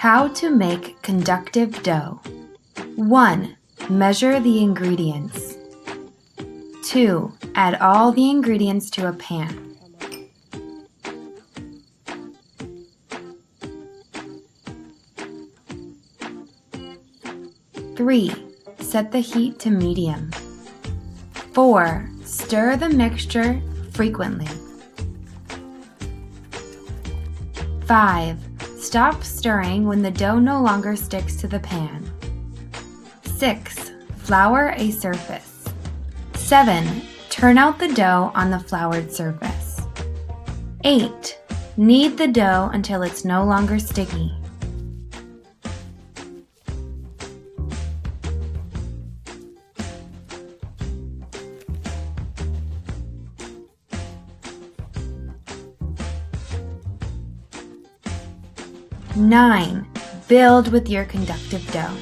How to make conductive dough. 1. Measure the ingredients. 2. Add all the ingredients to a pan. 3. Set the heat to medium. 4. Stir the mixture frequently. 5. Stop stirring when the dough no longer sticks to the pan. 6. Flour a surface. 7. Turn out the dough on the floured surface. 8. Knead the dough until it's no longer sticky. 9. Build with your conductive dough.